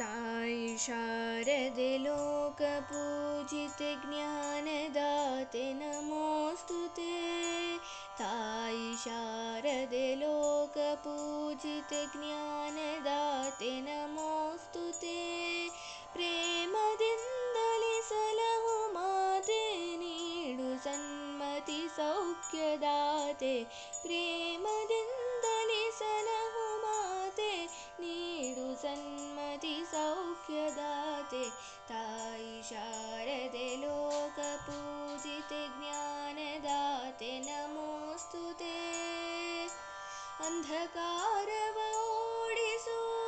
तायि शारदे लोकपूजिते ज्ञानदाते नमोऽस्तु ते। तायि शारदे लोकपूजिते ज्ञानदाते नमोऽस्तु ते। ಪ್ರೇಮದಿಂದಲೇ ಸಲಹು ಮಾತೆ ನೀಡು ಸನ್ಮತಿ ಸೌಖ್ಯದಾತೆ. ಪ್ರೇಮದಿಂದಲೇ ಸಲಹು ಮಾತೆ ನೀಡು ಸನ್ಮತಿ ಸೌಖ್ಯದಾತೆ. ತಾಯಿ ಶಾರದೆ ಲೋಕ ಪೂಜಿತೆ ಜ್ಞಾನದಾತೆ ನಮೋऽस्तु ते. ಅಂಧಕಾರವ ಓಡಿಸು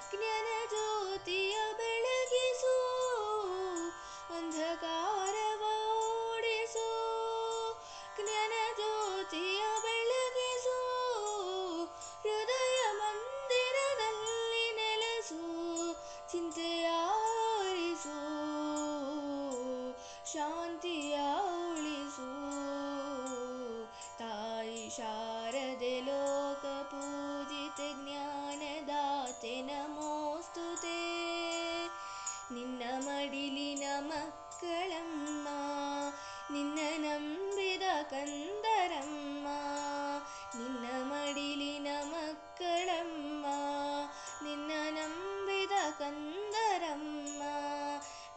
ಜ್ಞಾನ ಜ್ಯೋತಿಯ ಬೆಳಗಿಸು. ಅಂಧಕಾರವ ಓಡಿಸು ಜ್ಞಾನ ಜ್ಯೋತಿಯ ಬೆಳಗಿಸು. ಹೃದಯ ಮಂದಿರದಲ್ಲಿ ನೆಲೆಸು ಚಿಂತೆಯ ಆರಿಸು. ಶಾಂತಿಯ ಉಳಿಸು. ತಾಯಿ ಶಾರದೆ ಲೋಕ ಪೂಜಿತೆ ಜ್ಞಾನದಾತೆ ನಮೋऽस्तु ते. ನಿನ್ನ ಮಡಿಲಿನ ಮಕ್ಕಳಮ್ಮ ನಿನ್ನ ನಂಬಿದ ಕಂದರಮ್ಮ. ನಿನ್ನ ಮಡಿಲಿನ ಮಕ್ಕಳಮ್ಮ ನಿನ್ನ ನಂಬಿದ ಕಂದರಮ್ಮ.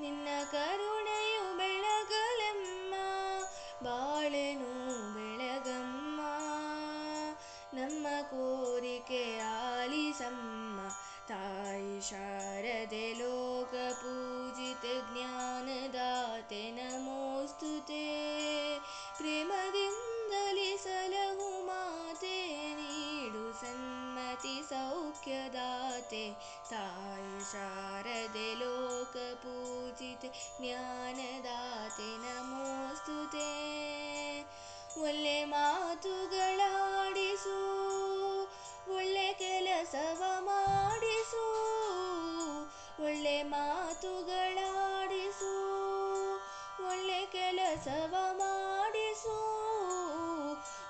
ನಿನ್ನ ಕರುಣೆಯು ಬೆಳಗಲಮ್ಮ ಬಾಳೆನು ಬೆಳಗಮ್ಮ. ನಮ್ಮ ಕೋರಿಕೆ ಆಲಿಸಮ್ಮ ತಾಯಿ ಶಾರದೆ ಲೋಕ ಪೂಜಿತೆ ಜ್ಞಾನದಾತೆ ನಮೋऽस्तु ते. ಪ್ರೇಮದಿಂದಲೇ ಸಲಹು ಮಾತೆ ನೀಡು ಸನ್ಮತಿ ಸೌಖ್ಯದಾತೆ. ತಾಯಿ ಶಾರದೆ ಲೋಕ ಪೂಜಿತೆ ಜ್ಞಾನದಾತೆ ನಮೋऽस्तु ते. ಒಳ್ಳೆ ಮಾತುಗಳಾಡಿಸು ಒಳ್ಳೆ ಕೆಲಸವ ಮಾಡಿಸು. ಒಳ್ಳೆ ಮಾತುಗಳಾಡಿಸು ಒಳ್ಳೆ ಕೆಲಸವ ಮಾಡಿಸು.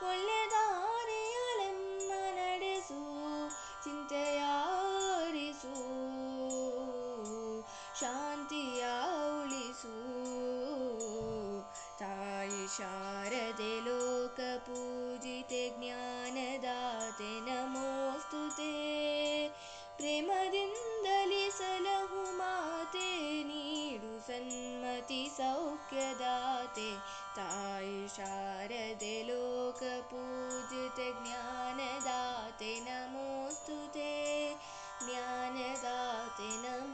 ಒಳ್ಳೆ ದಾರಿಯಲೆಮ್ಮ ನಡೆಸು ಚಿಂತೆಯ ಆರಿಸು. ಶಾಂತಿಯ ಉಳಿಸು. ತಾಯಿ ಶಾರದೆ ಲೋಕ ಪೂಜಿತೆ ಜ್ಞಾನದಾತೆ ನಮೋऽस्तु ते. ಪ್ರೇಮದಿಂದಲೇ ಸಲಹು ಮಾತೆ ನೀಡು ಸನ್ಮತಿ ಸೌಖ್ಯದಾತೆ. ತಾಯಿ ಶಾರದೆ ಲೋಕ ಪೂಜಿತೆ ಜ್ಞಾನದಾತೆ ನಮೋऽस्तु ते. ಜ್ಞಾನದಾತೆ ನಮೋ